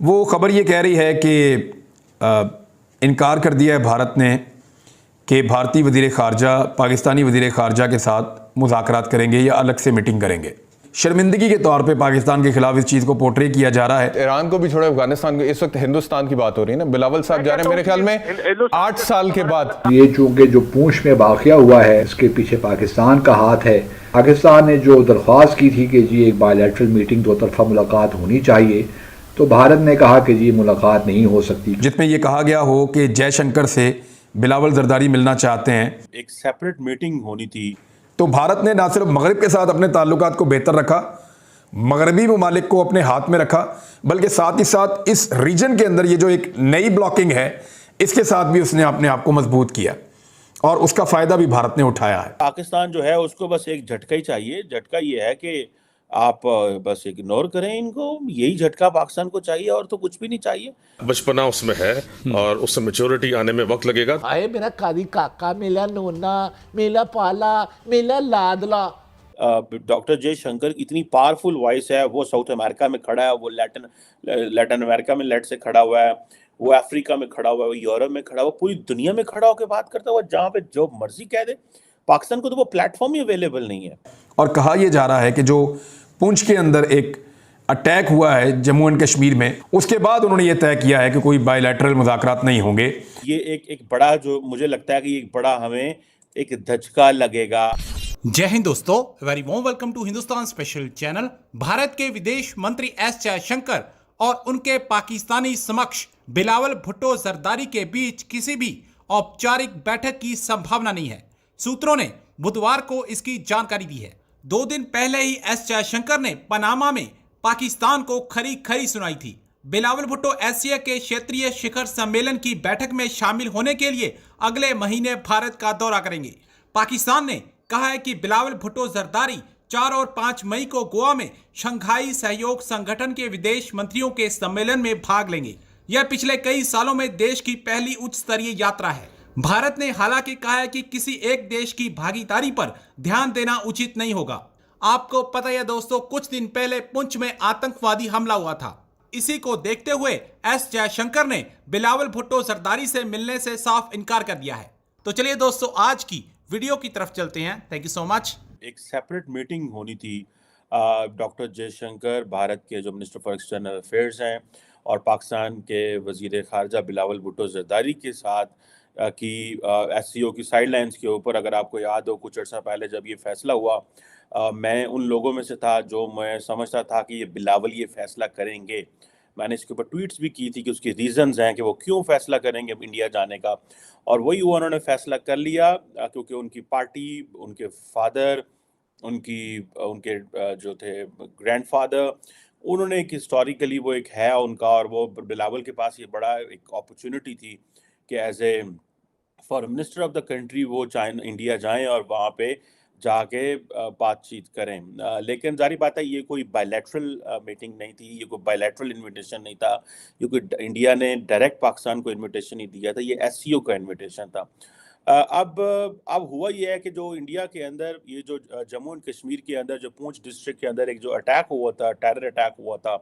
वो खबर ये कह रही है कि इनकार कर दिया है भारत ने कि भारतीय वज़ीर ख़ारजा पाकिस्तानी वज़ीर ख़ारजा के साथ मुज़ाकरात करेंगे या अलग से मीटिंग करेंगे। शर्मिंदगी के तौर पे पाकिस्तान के खिलाफ इस चीज़ को पोर्ट्रे किया जा रहा है। ईरान को भी छोड़े, अफगानिस्तान को, इस वक्त हिंदुस्तान की बात हो रही है ना। बिलावल साहब जा रहे हैं मेरे ख्याल में 8 साल के बाद। ये चूंकि जो पूंछ में वाक़या हुआ है इसके पीछे पाकिस्तान का हाथ है। पाकिस्तान ने जो दरख्वास्त की थी कि जी एक बायलैटरल मीटिंग, दो तरफा मुलाकात होनी चाहिए, तो भारत ने कहा कि जी मुलाकात नहीं हो सकती, जिसमें यह कहा गया हो कि जयशंकर से बिलावल जरदारी मिलना चाहते हैं। एक सेपरेट मीटिंग होनी थी। तो भारत ने ना सिर्फ मगरब के साथ अपने ताल्लुकात को बेहतर रखा, मगरबी ममालिक को अपने हाथ में रखा, बल्कि साथ ही साथ इस रीजन के अंदर ये जो एक नई ब्लॉकिंग है इसके साथ भी उसने अपने आप को मजबूत किया और उसका फायदा भी भारत ने उठाया है। पाकिस्तान जो है उसको बस एक झटका ही चाहिए। झटका ये है कि आप बस इग्नोर करें इनको, यही झटका पाकिस्तान को चाहिए और तो कुछ भी नहीं चाहिए। बचपना उसमें है और उससे मैच्योरिटी आने में वक्त लगेगा। आए मेरा कादी काका, मेरा नोना, मेरा पाला, मेरा लाडला। डॉक्टर जयशंकर इतनी पावरफुल वॉइस है, वो साउथ अमेरिका में खड़ा है, वो लैटिन अमेरिका में लेट से खड़ा हुआ है, वो अफ्रीका में खड़ा हुआ है, वो यूरोप में खड़ा हुआ, पूरी दुनिया में खड़ा होकर बात करता हुआ, जहाँ पे जो मर्जी कह दे। पाकिस्तान को तो वो प्लेटफॉर्म ही अवेलेबल नहीं है। और कहा यह जा रहा है कि जो पुंछ के अंदर एक अटैक हुआ है जम्मू एंड कश्मीर में, उसके बाद उन्होंने ये तय किया है कि कोई बायलैटरल मुज़ाकरात नहीं होंगे। ये एक बड़ा, जो मुझे लगता है कि एक बड़ा हमें एक धचका लगेगा। जय हिंद दोस्तों, very warm welcome to Hindustan special channel. Bharat के विदेश मंत्री एस जयशंकर और उनके पाकिस्तानी समक्ष बिलावल भुट्टो जरदारी के बीच किसी भी औपचारिक बैठक की संभावना नहीं है। सूत्रों ने बुधवार को इसकी जानकारी दी है। 2 दिन पहले ही एस जयशंकर ने पनामा में पाकिस्तान को खरी खरी सुनाई थी। बिलावल भुट्टो एशिया के क्षेत्रीय शिखर सम्मेलन की बैठक में शामिल होने के लिए अगले महीने भारत का दौरा करेंगे। पाकिस्तान ने कहा है कि बिलावल भुट्टो जरदारी 4 और 5 मई को गोवा में शंघाई सहयोग संगठन के विदेश मंत्रियों के सम्मेलन में भाग लेंगे। यह पिछले कई सालों में देश की पहली उच्च स्तरीय यात्रा है। भारत ने हालांकि कहा है कि किसी एक देश की भागीदारी पर ध्यान देना उचित नहीं होगा। आपको पता है दोस्तों, कुछ दिन पहले पुंछ में आतंकवादी हमला हुआ था। इसी को देखते हुए एस जयशंकर ने बिलावल भुट्टो जरदारी से मिलने से साफ इनकार कर दिया है। तो चलिए दोस्तों, आज की वीडियो की तरफ चलते हैं। Thank you so much. एक सेपरेट मीटिंग होनी थी। डॉक्टर जयशंकर भारत के जो मिनिस्टर फॉर एक्सटर्नल अफेयर्स हैं और पाकिस्तान के वजीर खारजा बिलावल भुट्टो जरदारी के साथ की एससीओ की साइडलाइंस के ऊपर, अगर आपको याद हो कुछ अर्सा पहले जब ये फैसला हुआ, मैं उन लोगों में से था जो मैं समझता था कि ये बिलावल ये फैसला करेंगे। मैंने इसके ऊपर ट्वीट्स भी की थी कि उसके रीजंस हैं कि वो क्यों फैसला करेंगे इंडिया जाने का, और वही हुआ, उन्होंने फैसला कर लिया क्योंकि उनकी पार्टी, उनके फादर, उनके जो थे ग्रैंडफादर, उन्होंने एक हिस्टोरिकली वो एक है उनका, और वो बिलावल के पास ये बड़ा एक अपॉर्चुनिटी थी कि as a foreign minister of the country वो इंडिया जाएं और वहाँ पे जाके बातचीत करें। लेकिन जारी बात है, ये कोई बायलैटरल मीटिंग नहीं थी, ये कोई बायलैटरल इनविटेशन नहीं था, ये कोई इंडिया ने डायरेक्ट पाकिस्तान को इनविटेशन नहीं दिया था, ये एससीओ का इनविटेशन था। अब हुआ ये है कि जो इंडिया के अंदर ये जो जम्मू एंड कश्मीर के अंदर जो पुंछ डिस्ट्रिक्ट के अंदर एक जो अटैक हुआ था, टेरर अटैक हुआ था,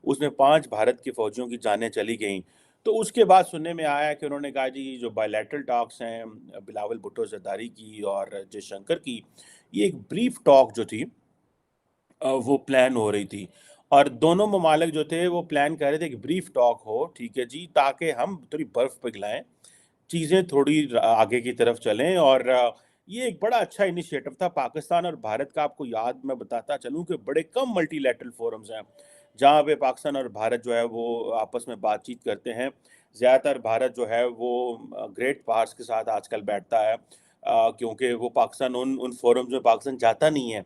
उसमें 5 भारत के फौजियों की जानें चली गईं। तो उसके बाद सुनने में आया कि उन्होंने कहा जी जो बायलैटरल टॉक्स हैं बिलावल भुट्टो जरदारी की और जयशंकर की, ये एक ब्रीफ टॉक जो थी वो प्लान हो रही थी, और दोनों ममालिक जो थे वो प्लान कर रहे थे कि ब्रीफ टॉक हो, ठीक है जी, ताकि हम थोड़ी बर्फ पिघलाएं, चीज़ें थोड़ी आगे की तरफ चलें। और ये एक बड़ा अच्छा इनिशिएटिव था पाकिस्तान और भारत का। आपको याद मैं बताता चलूँ कि बड़े कम मल्टीलैटरल फोरम्स हैं जहाँ पे पाकिस्तान और भारत जो है वो आपस में बातचीत करते हैं। ज़्यादातर भारत जो है वो ग्रेट पावर्स के साथ आजकल बैठता है, क्योंकि वो पाकिस्तान उन फोरम्स में पाकिस्तान जाता नहीं है।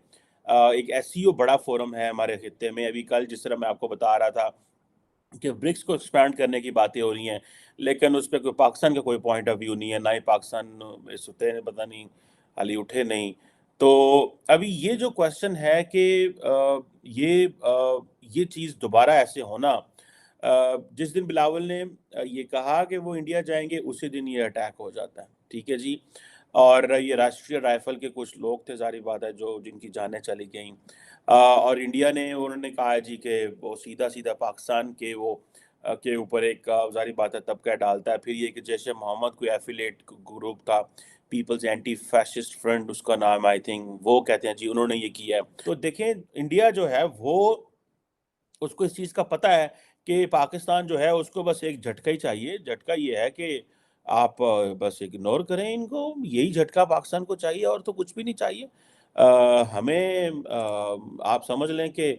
एक एससीओ बड़ा फोरम है हमारे खित्ते में। अभी कल जिस तरह मैं आपको बता रहा था कि ब्रिक्स को एक्सपैंड करने की बातें हो रही हैं, लेकिन उस पर कोई पाकिस्तान का कोई पॉइंट ऑफ व्यू नहीं है, ना ही पाकिस्तान इस होते पता नहीं हाली उठे नहीं। तो अभी ये जो क्वेश्चन है कि ये चीज़ दोबारा ऐसे होना, जिस दिन बिलावल ने ये कहा कि वो इंडिया जाएंगे उसी दिन ये अटैक हो जाता है, ठीक है जी। और ये राष्ट्रीय राइफल के कुछ लोग थे, जारी बात है, जो जिनकी जानें चली गईं, और इंडिया ने उन्होंने कहा जी कि वो सीधा सीधा पाकिस्तान के वो के ऊपर एक जारी बात है तबका डालता है। फिर ये कि जैश ए मोहम्मद कोई एफिलिएट ग्रुप था, पीपल्स एंटी फैसिस्ट फ्रंट उसका नाम आई थिंक, वो कहते हैं जी उन्होंने ये किया है। तो देखें इंडिया जो है वो उसको इस चीज़ का पता है कि पाकिस्तान जो है उसको बस एक झटका ही चाहिए। झटका ये है कि आप बस इग्नोर करें इनको, यही झटका पाकिस्तान को चाहिए और तो कुछ भी नहीं चाहिए। हमें आप समझ लें कि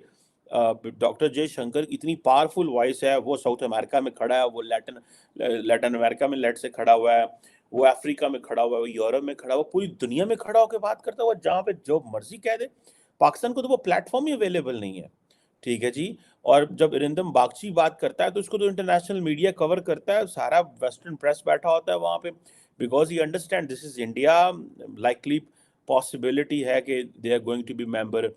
डॉक्टर जयशंकर इतनी पावरफुल वॉइस है, वो साउथ अमेरिका में खड़ा है, वो लैटिन अमेरिका में लेट से खड़ा हुआ है, वो अफ्रीका में खड़ा हुआ है, वो यूरोप में खड़ा हुआ है, पूरी दुनिया में खड़ा होकर बात करता हुआ, जहाँ पे जो मर्जी कह दे। पाकिस्तान को तो वो प्लेटफॉर्म ही अवेलेबल नहीं है, ठीक है जी। और जब अरिंदम बागची बात करता है तो उसको तो इंटरनेशनल मीडिया कवर करता है, सारा वेस्टर्न प्रेस बैठा होता है वहाँ पे, because he understand this is India, likely possibility है कि they are going to be member,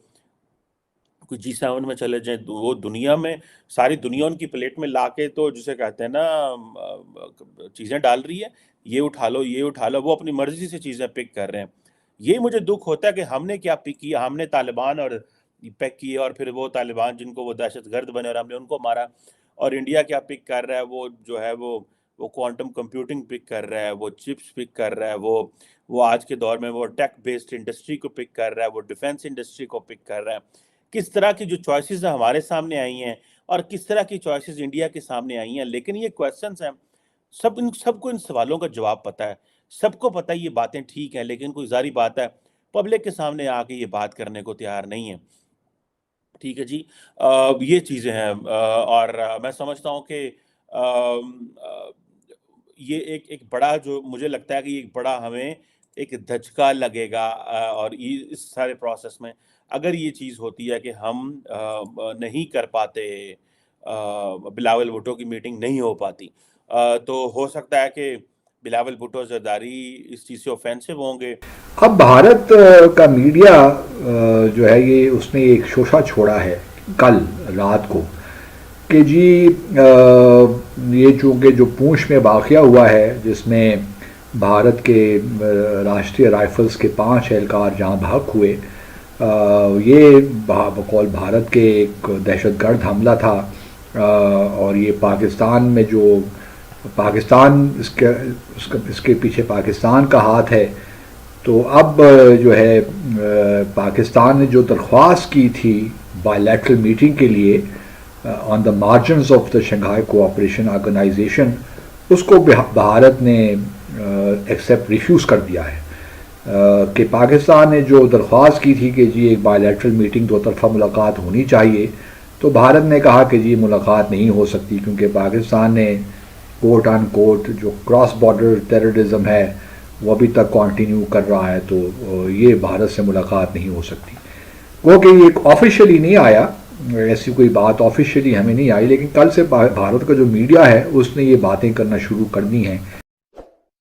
कोई G7 में चले जाएं, वो दुनिया में सारी दुनिया उनकी प्लेट में लाके तो जिसे कहते हैं ना चीज़ें डाल रही है, ये उठा लो ये उठा लो, वो अपनी मर्जी से चीज़ें पिक कर रहे हैं। ये मुझे दुख होता है कि हमने क्या पिक किया, हमने तालिबान और पिक किए और फिर वो तालिबान जिनको वो दहशतगर्द बने और हमने उनको मारा, और इंडिया क्या पिक कर रहा है, वो जो है वो क्वांटम कंप्यूटिंग पिक कर रहा है, वो चिप्स पिक कर रहा है, वो आज के दौर में वो टेक बेस्ड इंडस्ट्री को पिक कर रहा है, वो डिफेंस इंडस्ट्री को पिक कर रहा है। किस तरह की जो चॉइसेस हमारे सामने आई हैं और किस तरह की चॉइसेस इंडिया के सामने आई हैं, लेकिन ये क्वेश्चंस हैं, सबको इन सवालों का जवाब पता है, सबको पता है ये बातें ठीक है, लेकिन कोई जारी बात है पब्लिक के सामने आके ये बात करने को तैयार नहीं है, ठीक है जी। ये चीज़ें हैं और मैं समझता हूँ कि ये एक बड़ा जो मुझे लगता है कि एक बड़ा हमें एक धचका लगेगा और इस सारे प्रोसेस में अगर ये चीज़ होती है कि हम नहीं कर पाते, बिलावल भुट्टो की मीटिंग नहीं हो पाती, तो हो सकता है कि बिलावल भुट्टो जरदारी इस चीज़ से ऑफेंसिव होंगे। अब भारत का मीडिया जो है ये उसने एक शोषा छोड़ा है कल रात को कि जी ये चूँकि जो पूंछ में वाक़या हुआ है जिसमें भारत के राष्ट्रीय राइफल्स के 5 एहलकार जहाँ भाग हुए, ये बकौल भारत के एक दहशतगर्द हमला था और ये पाकिस्तान में जो पाकिस्तान इसके पीछे पाकिस्तान का हाथ है। तो अब जो है पाकिस्तान ने जो दरख्वास्त की थी बायलैटरल मीटिंग के लिए on the margins of the Shanghai cooperation organisation, उसको भारत ने एक्सेप्ट रिफ्यूज़ कर दिया है कि पाकिस्तान ने जो दरख्वास्त की थी कि जी एक बायलैटरल मीटिंग, दो तरफ़ा मुलाकात होनी चाहिए, तो भारत ने कहा कि जी मुलाकात नहीं हो सकती क्योंकि पाकिस्तान ने कोट ऑन कोट जो क्रॉस बॉर्डर टेररिज्म है वो अभी तक कंटिन्यू कर रहा है, तो ये भारत से मुलाकात नहीं हो सकती। क्योंकि ये ऑफिशियली नहीं आया, ऐसी कोई बात ऑफिशियली हमें नहीं आई, लेकिन कल से भारत का जो मीडिया है उसने ये बातें करना शुरू कर दी हैं